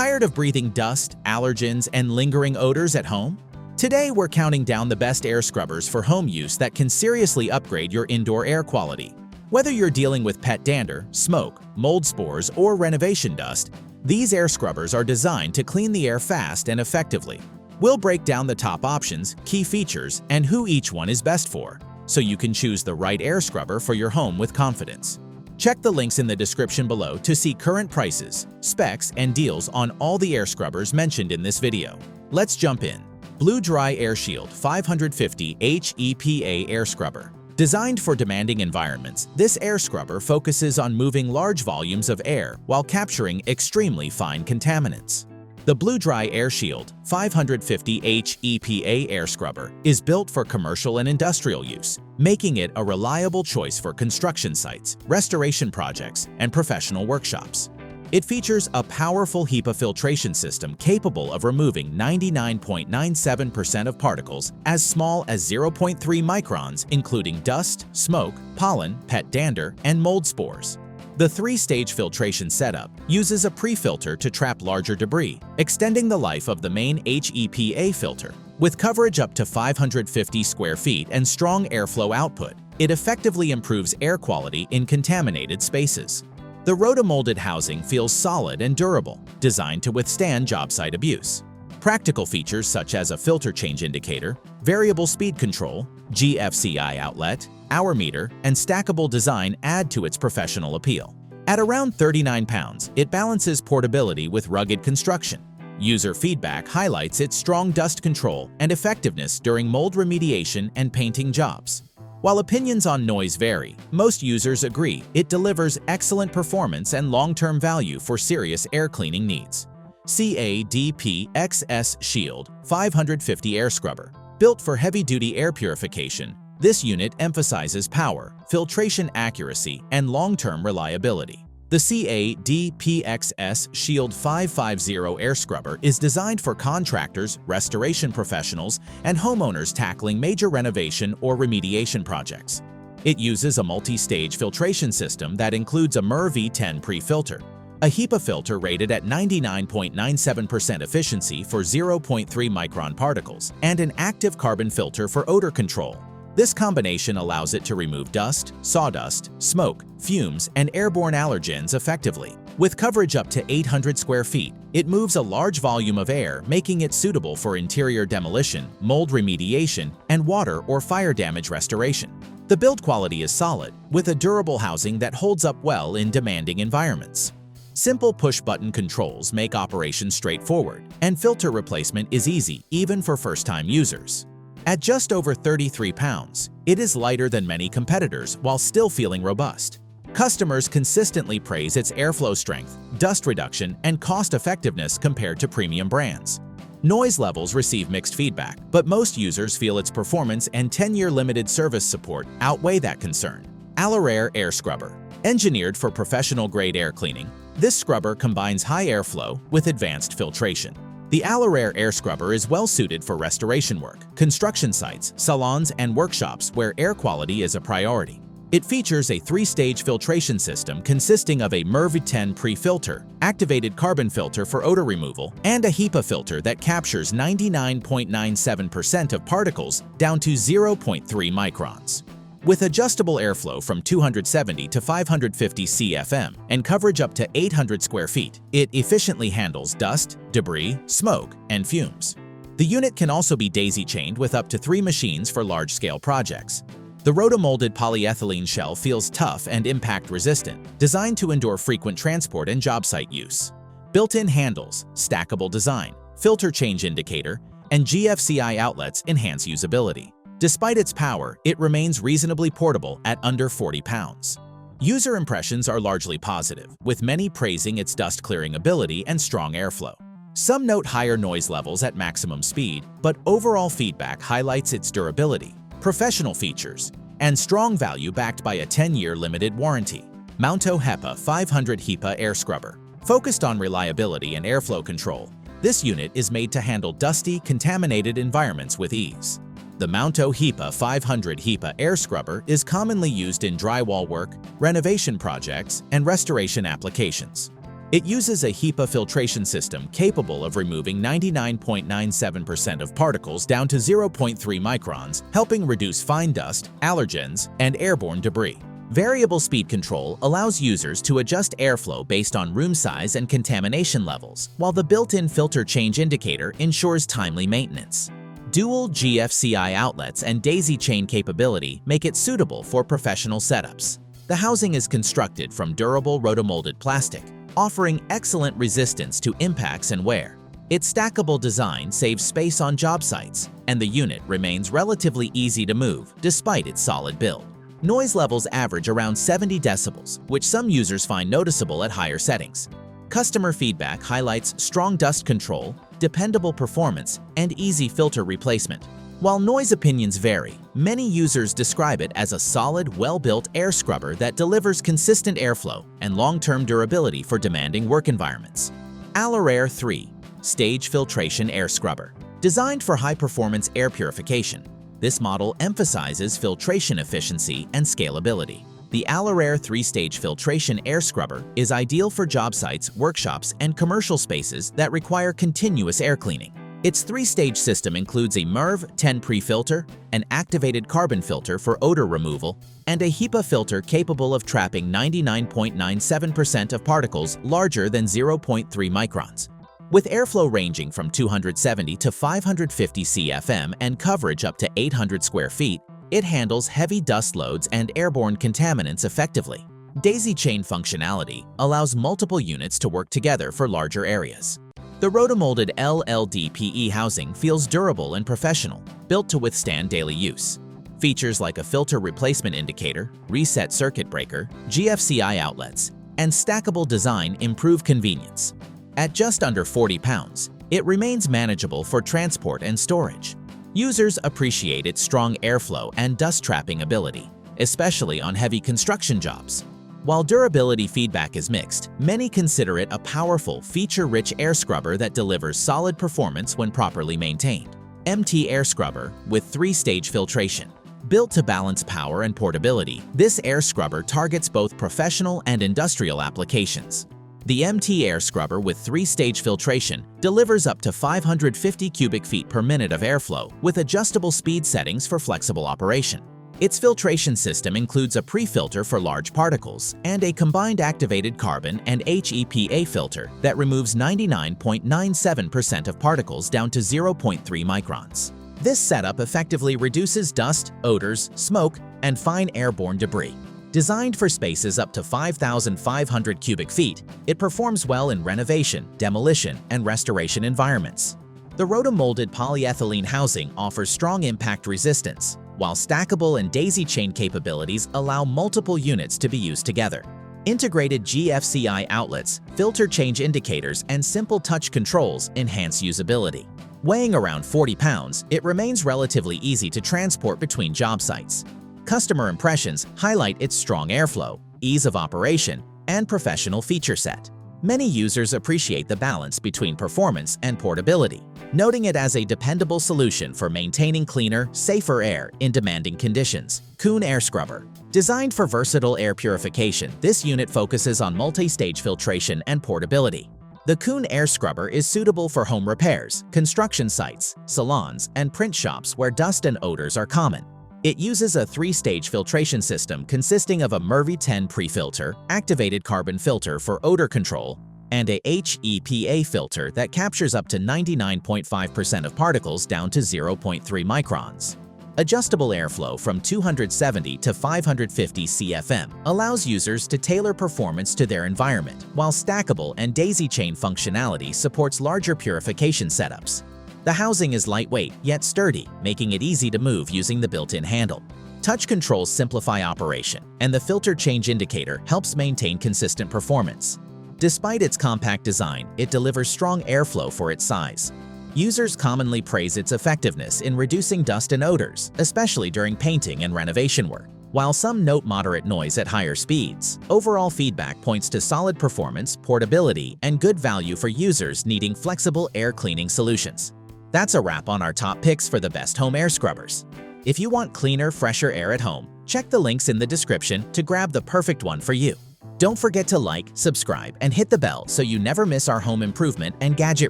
Tired of breathing dust, allergens, and lingering odors at home? Today, we're counting down the best air scrubbers for home use that can seriously upgrade your indoor air quality. Whether you're dealing with pet dander, smoke, mold spores, or renovation dust, these air scrubbers are designed to clean the air fast and effectively. We'll break down the top options, key features, and who each one is best for, so you can choose the right air scrubber for your home with confidence. Check the links in the description below to see current prices, specs, and deals on all the air scrubbers mentioned in this video. Let's jump in. BLUEDRI Air Shield 550 HEPA Air Scrubber. Designed for demanding environments, this air scrubber focuses on moving large volumes of air while capturing extremely fine contaminants. The BLUEDRI Air Shield 550 HEPA Air Scrubber is built for commercial and industrial use, making it a reliable choice for construction sites, restoration projects, and professional workshops. It features a powerful HEPA filtration system capable of removing 99.97% of particles as small as 0.3 microns, including dust, smoke, pollen, pet dander, and mold spores. The three-stage filtration setup uses a pre-filter to trap larger debris, extending the life of the main HEPA filter. With coverage up to 550 square feet and strong airflow output, it effectively improves air quality in contaminated spaces. The rotomolded housing feels solid and durable, designed to withstand job site abuse. Practical features such as a filter change indicator, variable speed control, GFCI outlet, hour meter, and stackable design add to its professional appeal. At around 39 pounds, it balances portability with rugged construction. User feedback highlights its strong dust control and effectiveness during mold remediation and painting jobs. While opinions on noise vary, most users agree it delivers excellent performance and long-term value for serious air cleaning needs. CADPXS Shield 550 Air Scrubber. Built for heavy-duty air purification, this unit emphasizes power, filtration accuracy, and long-term reliability. The CADPXS Shield 550 Air Scrubber is designed for contractors, restoration professionals, and homeowners tackling major renovation or remediation projects. It uses a multi-stage filtration system that includes a MER V10 pre-filter, a HEPA filter rated at 99.97% efficiency for 0.3 micron particles, and an active carbon filter for odor control. This combination allows it to remove dust, sawdust, smoke, fumes, and airborne allergens effectively. With coverage up to 800 square feet, it moves a large volume of air, making it suitable for interior demolition, mold remediation, and water or fire damage restoration. The build quality is solid, with a durable housing that holds up well in demanding environments. Simple push-button controls make operations straightforward, and filter replacement is easy even for first-time users. At just over 33 pounds, it is lighter than many competitors while still feeling robust. Customers consistently praise its airflow strength, dust reduction, and cost-effectiveness compared to premium brands. Noise levels receive mixed feedback, but most users feel its performance and 10-year limited service support outweigh that concern. ALORAIR Air Scrubber. Engineered for professional-grade air cleaning, this scrubber combines high airflow with advanced filtration. The ALORAIR Air Scrubber is well-suited for restoration work, construction sites, salons, and workshops where air quality is a priority. It features a three-stage filtration system consisting of a MER V10 pre-filter, activated carbon filter for odor removal, and a HEPA filter that captures 99.97% of particles down to 0.3 microns. With adjustable airflow from 270 to 550 CFM and coverage up to 800 square feet, it efficiently handles dust, debris, smoke, and fumes. The unit can also be daisy-chained with up to 3 machines for large-scale projects. The rotomolded polyethylene shell feels tough and impact-resistant, designed to endure frequent transport and job site use. Built-in handles, stackable design, filter change indicator, and GFCI outlets enhance usability. Despite its power, it remains reasonably portable at under 40 pounds. User impressions are largely positive, with many praising its dust-clearing ability and strong airflow. Some note higher noise levels at maximum speed, but overall feedback highlights its durability, professional features, and strong value backed by a 10-year limited warranty. MOUNTO HEPA 500 HEPA Air Scrubber. Focused on reliability and airflow control, this unit is made to handle dusty, contaminated environments with ease. The MOUNTO HEPA 500 HEPA Air Scrubber is commonly used in drywall work, renovation projects, and restoration applications. It uses a HEPA filtration system capable of removing 99.97% of particles down to 0.3 microns, helping reduce fine dust, allergens, and airborne debris. Variable speed control allows users to adjust airflow based on room size and contamination levels, while the built-in filter change indicator ensures timely maintenance. Dual GFCI outlets and daisy chain capability make it suitable for professional setups. The housing is constructed from durable rotomolded plastic, offering excellent resistance to impacts and wear. Its stackable design saves space on job sites, and the unit remains relatively easy to move despite its solid build. Noise levels average around 70 decibels, which some users find noticeable at higher settings. Customer feedback highlights strong dust control, dependable performance, and easy filter replacement. While noise opinions vary, many users describe it as a solid, well-built air scrubber that delivers consistent airflow and long-term durability for demanding work environments. ALORAIR 3 Stage Filtration Air Scrubber. Designed for high-performance air purification, this model emphasizes filtration efficiency and scalability. The ALORAIR 3-stage filtration air scrubber is ideal for job sites, workshops, and commercial spaces that require continuous air cleaning. Its 3-stage system includes a MERV 10 pre-filter, an activated carbon filter for odor removal, and a HEPA filter capable of trapping 99.97% of particles larger than 0.3 microns. With airflow ranging from 270 to 550 CFM and coverage up to 800 square feet, it handles heavy dust loads and airborne contaminants effectively. Daisy chain functionality allows multiple units to work together for larger areas. The rotomolded LLDPE housing feels durable and professional, built to withstand daily use. Features like a filter replacement indicator, reset circuit breaker, GFCI outlets, and stackable design improve convenience. At just under 40 pounds, it remains manageable for transport and storage. Users appreciate its strong airflow and dust-trapping ability, especially on heavy construction jobs. While durability feedback is mixed, many consider it a powerful, feature-rich air scrubber that delivers solid performance when properly maintained. MT Air Scrubber with 3-stage filtration. Built to balance power and portability, this air scrubber targets both professional and industrial applications. The MT Air Scrubber with 3-stage filtration delivers up to 550 cubic feet per minute of airflow with adjustable speed settings for flexible operation. Its filtration system includes a pre-filter for large particles and a combined activated carbon and HEPA filter that removes 99.97% of particles down to 0.3 microns. This setup effectively reduces dust, odors, smoke, and fine airborne debris. Designed for spaces up to 5,500 cubic feet, it performs well in renovation, demolition, and restoration environments. The rotomolded polyethylene housing offers strong impact resistance, while stackable and daisy chain capabilities allow multiple units to be used together. Integrated GFCI outlets, filter change indicators, and simple touch controls enhance usability. Weighing around 40 pounds, it remains relatively easy to transport between job sites. Customer impressions highlight its strong airflow, ease of operation, and professional feature set. Many users appreciate the balance between performance and portability, noting it as a dependable solution for maintaining cleaner, safer air in demanding conditions. KOONE Air Scrubber. Designed for versatile air purification, this unit focuses on multi-stage filtration and portability. The KOONE Air Scrubber is suitable for home repairs, construction sites, salons, and print shops where dust and odors are common. It uses a 3-stage filtration system consisting of a MERV 10 pre-filter, activated carbon filter for odor control, and a HEPA filter that captures up to 99.5% of particles down to 0.3 microns. Adjustable airflow from 270 to 550 CFM allows users to tailor performance to their environment, while stackable and daisy chain functionality supports larger purification setups. The housing is lightweight yet sturdy, making it easy to move using the built-in handle. Touch controls simplify operation, and the filter change indicator helps maintain consistent performance. Despite its compact design, it delivers strong airflow for its size. Users commonly praise its effectiveness in reducing dust and odors, especially during painting and renovation work. While some note moderate noise at higher speeds, overall feedback points to solid performance, portability, and good value for users needing flexible air cleaning solutions. That's a wrap on our top picks for the best home air scrubbers. If you want cleaner, fresher air at home, check the links in the description to grab the perfect one for you. Don't forget to like, subscribe, and hit the bell so you never miss our home improvement and gadget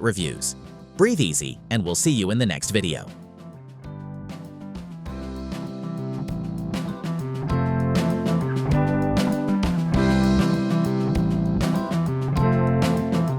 reviews. Breathe easy, and we'll see you in the next video.